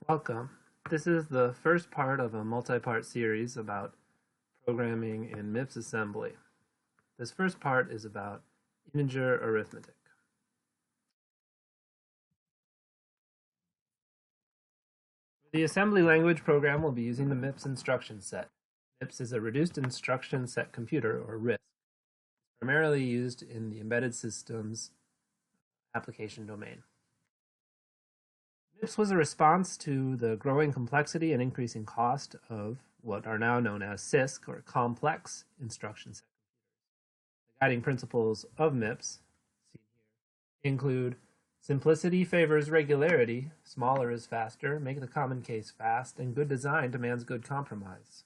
Welcome. This is the first part of a multi-part series about programming in MIPS assembly. This first part is about integer arithmetic. The assembly language program will be using the MIPS Instruction Set. MIPS is a reduced instruction set computer, or RISC, primarily used in the embedded systems application domain. MIPS was a response to the growing complexity and increasing cost of what are now known as CISC, or complex instruction set computers. The guiding principles of MIPS, seen here, include simplicity favors regularity, smaller is faster, make the common case fast, and good design demands good compromise.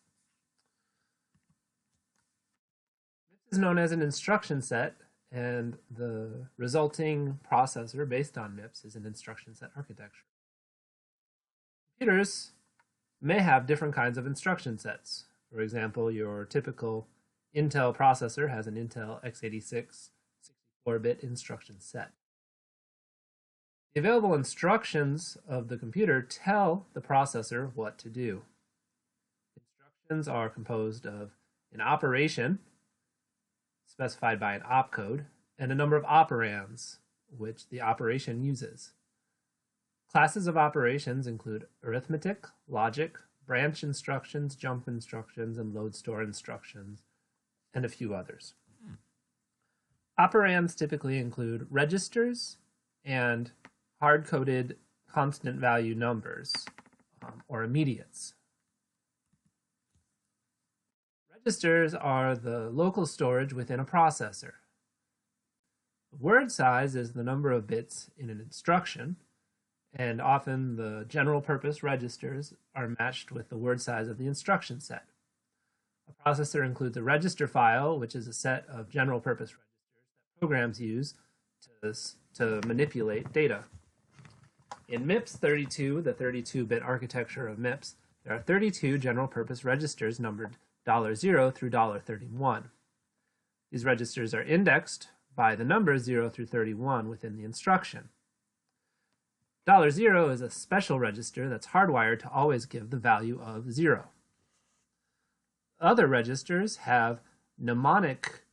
MIPS is known as an instruction set, and the resulting processor based on MIPS is an instruction set architecture. Computers may have different kinds of instruction sets. For example, your typical Intel processor has an Intel x86 64-bit instruction set. The available instructions of the computer tell the processor what to do. Instructions are composed of an operation, specified by an opcode, and a number of operands, which the operation uses. Classes of operations include arithmetic, logic, branch instructions, jump instructions, and load store instructions, and a few others. Operands typically include registers and hard-coded constant value numbers, or immediates. Registers are the local storage within a processor. The word size is the number of bits in an instruction, and often the general purpose registers are matched with the word size of the instruction set. A processor includes a register file, which is a set of general purpose registers that programs use to manipulate data. In MIPS 32, the 32-bit architecture of MIPS, there are 32 general purpose registers numbered $0 through $31. These registers are indexed by the numbers 0 through 31 within the instruction. $0 is a special register that's hardwired to always give the value of 0. Other registers have mnemonic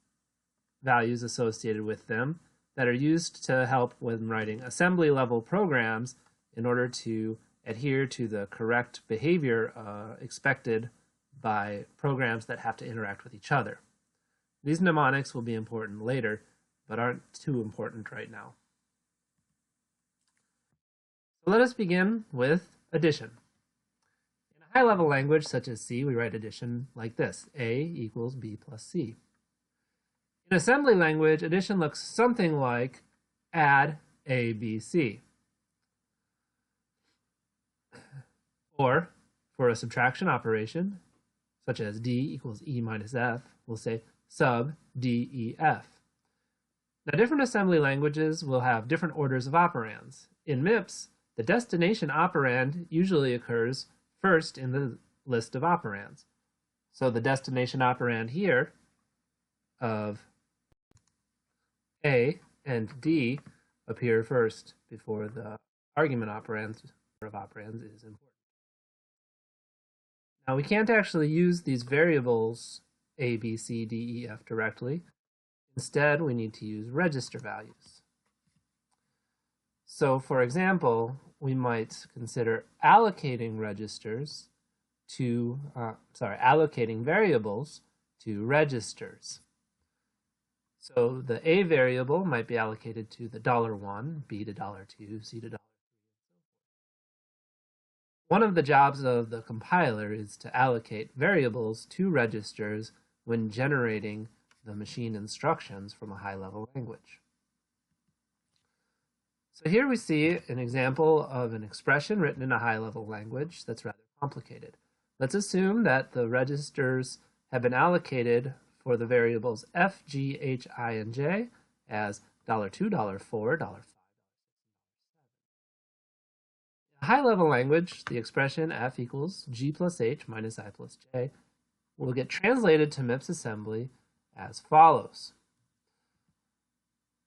values associated with them that are used to help when writing assembly-level programs in order to adhere to the correct behavior expected by programs that have to interact with each other. These mnemonics will be important later, but aren't too important right now. So let us begin with addition. In a high-level language such as C, we write addition like this: A equals B plus C. In assembly language, addition looks something like add A, B, C. Or, for a subtraction operation, such as D equals E minus F, we'll say sub D, E, F. Now, different assembly languages will have different orders of operands. In MIPS, the destination operand usually occurs first in the list of operands. So the destination operand here of A and D appear first before the argument operands of operands is important. Now we can't actually use these variables A, B, C, D, E, F directly. Instead, we need to use register values. So for example, we might consider allocating allocating variables to registers. So the A variable might be allocated to the $1, B to $2, C to $3. One of the jobs of the compiler is to allocate variables to registers when generating the machine instructions from a high-level language. So here we see an example of an expression written in a high-level language that's rather complicated. Let's assume that the registers have been allocated for the variables F, G, H, I, and J as $2, $4, $5. In a high-level language, the expression F equals G plus H minus I plus J will get translated to MIPS assembly as follows.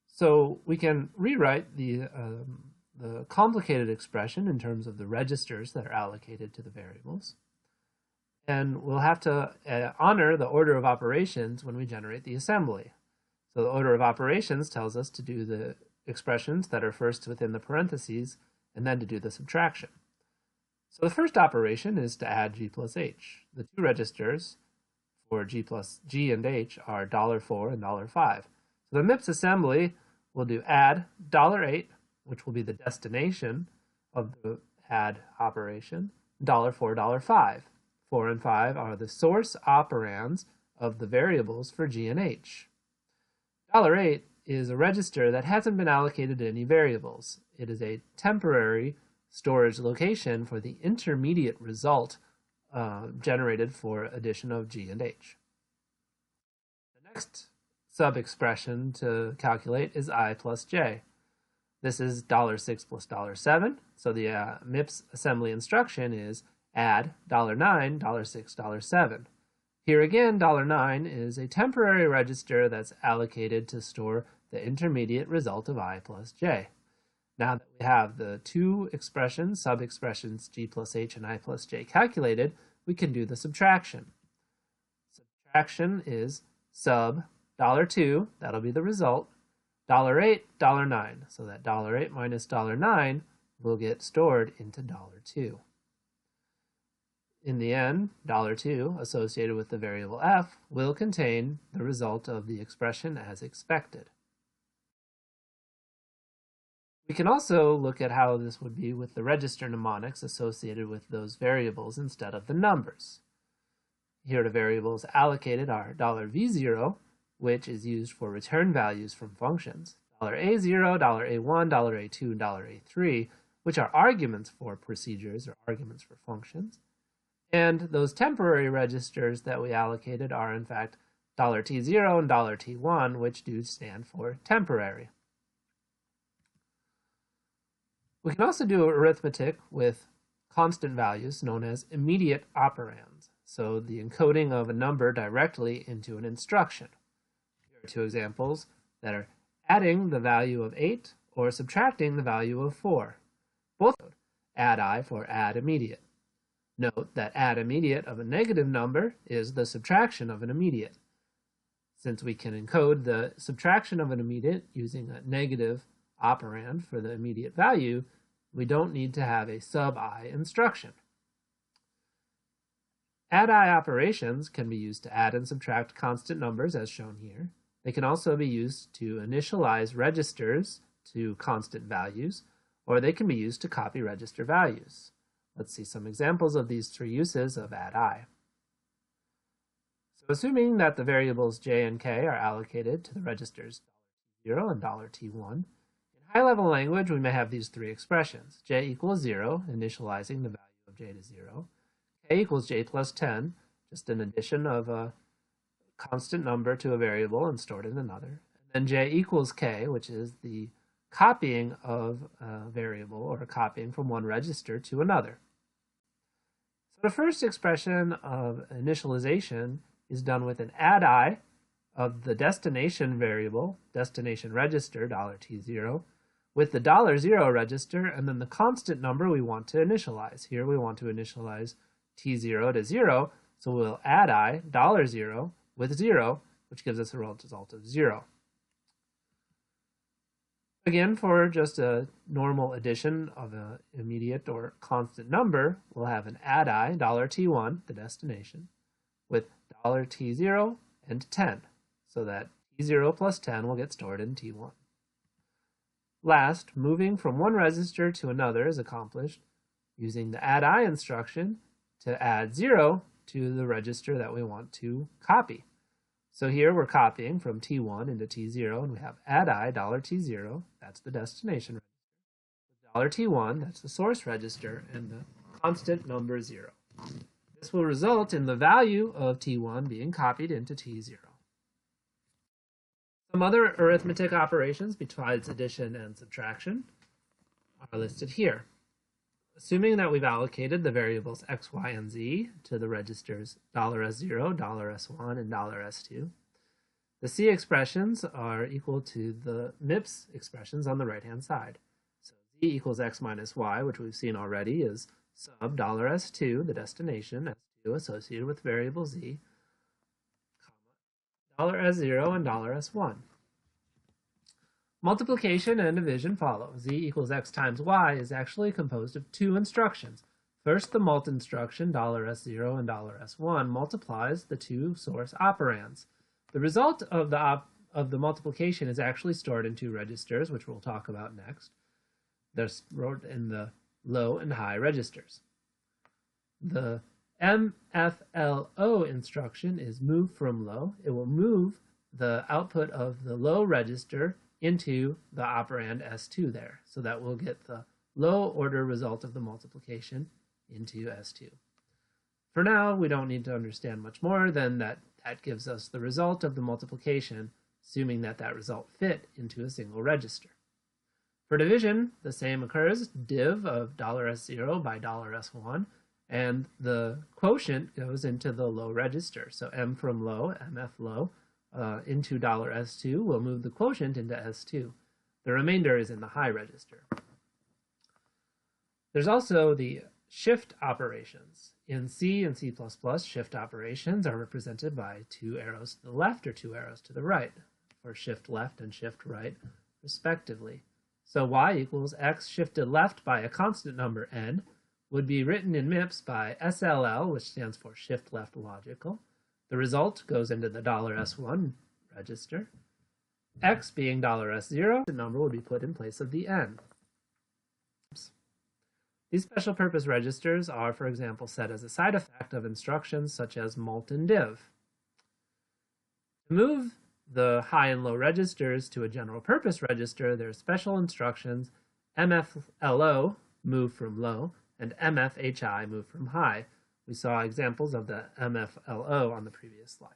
So we can rewrite the the complicated expression in terms of the registers that are allocated to the variables. And we'll have to honor the order of operations when we generate the assembly. So the order of operations tells us to do the expressions that are first within the parentheses and then to do the subtraction. So the first operation is to add G plus H. The two registers for G and H are $4 and $5. So the MIPS assembly will do add $8, which will be the destination of the add operation, $4, $5. 4 and 5 are the source operands of the variables for G and H. $8 is a register that hasn't been allocated to any variables. It is a temporary storage location for the intermediate result generated for addition of G and H. The next sub-expression to calculate is I plus J. This is $6 plus $7, so the MIPS assembly instruction is add $9, $6, $7. Here again, $9 is a temporary register that's allocated to store the intermediate result of I plus J. Now that we have the two expressions, sub-expressions G plus H and I plus J calculated, we can do the subtraction. Subtraction is sub $2, that'll be the result, $8, $9. So that $8 minus $9 will get stored into $2. In the end, $2 associated with the variable f will contain the result of the expression as expected. We can also look at how this would be with the register mnemonics associated with those variables instead of the numbers. Here the variables allocated are $V0, which is used for return values from functions, $A0, $A1, $A2, and $A3, which are arguments for procedures or arguments for functions. And those temporary registers that we allocated are in fact $T0 and $T1, which do stand for temporary. We can also do arithmetic with constant values known as immediate operands, so the encoding of a number directly into an instruction. Here are two examples that are adding the value of 8 or subtracting the value of 4. Both addi for add immediate. Note that add immediate of a negative number is the subtraction of an immediate. Since we can encode the subtraction of an immediate using a negative operand for the immediate value, we don't need to have a sub-I instruction. Addi operations can be used to add and subtract constant numbers as shown here. They can also be used to initialize registers to constant values, or they can be used to copy register values. Let's see some examples of these three uses of addi. So assuming that the variables j and k are allocated to the registers $0 and $T1, in high-level language we may have these three expressions. J equals 0, initializing the value of j to 0. K equals j plus 10, just an addition of a constant number to a variable and stored in another. And then j equals k, which is the copying of a variable or copying from one register to another. So the first expression of initialization is done with an addi of the destination variable, destination register, $T0, with the $0 register and then the constant number we want to initialize. Here we want to initialize T0 to 0, so we'll addi $0 with 0, which gives us a result of 0. Again, for just a normal addition of an immediate or constant number, we'll have an addi $T1, the destination, with $T0 and 10, so that T0 plus 10 will get stored in T1. Last, moving from one register to another is accomplished using the addi instruction to add 0 to the register that we want to copy. So here we're copying from T1 into T0, and we have addi $T0, that's the destination register, with $T1, that's the source register, and the constant number 0. This will result in the value of T1 being copied into T0. Some other arithmetic operations besides addition and subtraction are listed here. Assuming that we've allocated the variables x, y, and z to the registers $S0, $S1, and $S2, the C expressions are equal to the MIPS expressions on the right-hand side. So equals x minus y, which we've seen already, is sub $s2, the destination, s2 associated with variable z, $s0 and $s1. Multiplication and division follow. Z equals x times y is actually composed of two instructions. First, the mult instruction, $s0 and $s1, multiplies the two source operands. The result of the multiplication is actually stored in two registers, which we'll talk about next. They're stored in the low and high registers. The MFLO instruction is move from low. It will move the output of the low register into the operand S2 there. So that we'll get the low order result of the multiplication into S2. For now, we don't need to understand much more than that gives us the result of the multiplication, assuming that that result fit into a single register. For division, the same occurs, div of $s0 by $s1, and the quotient goes into the low register. So M from low, MF low, into $s2 will move the quotient into S2. The remainder is in the high register. There's also the shift operations. In C and C++, shift operations are represented by two arrows to the left or two arrows to the right, for shift left and shift right, respectively. So y equals x shifted left by a constant number n would be written in MIPS by SLL, which stands for shift left logical. The result goes into the $s1 register. X being $s0, the number would be put in place of the n. These special purpose registers are, for example, set as a side effect of instructions such as mult and div. To move the high and low registers to a general purpose register, there are special instructions MFLO, move from low, and MFHI, move from high. We saw examples of the MFLO on the previous slide.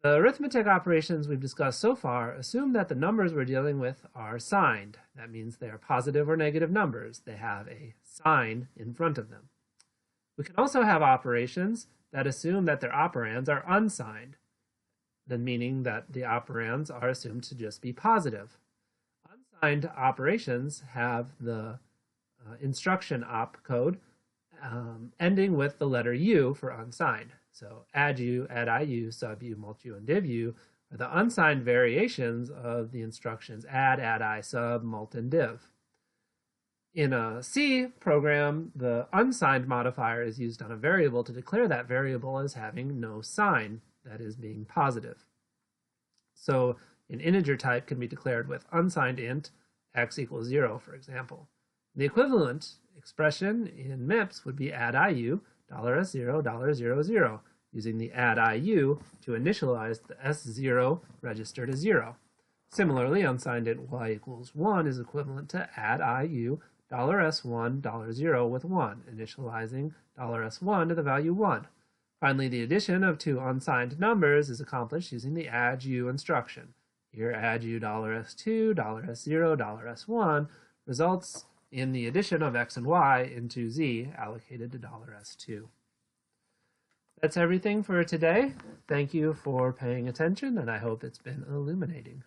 The arithmetic operations we've discussed so far assume that the numbers we're dealing with are signed. That means they are positive or negative numbers. They have a sign in front of them. We can also have operations that assume that their operands are unsigned, meaning that the operands are assumed to just be positive. Unsigned operations have the instruction opcode ending with the letter U for unsigned. So addu, addi, subu, multu, and divu are the unsigned variations of the instructions add, addi, sub, mult, and div. In a C program, the unsigned modifier is used on a variable to declare that variable as having no sign, that is being positive. So an integer type can be declared with unsigned int x equals 0, for example. The equivalent expression in MIPS would be addiu, $s0, $0, using the addiu to initialize the S0 register to 0. Similarly, unsigned int y equals 1 is equivalent to addiu, $s1, $0 with 1, initializing $s1 to the value 1. Finally, the addition of two unsigned numbers is accomplished using the addu instruction. Here, addu $s2, $s0, $s1 results in the addition of x and y into z allocated to $s2. That's everything for today. Thank you for paying attention, and I hope it's been illuminating.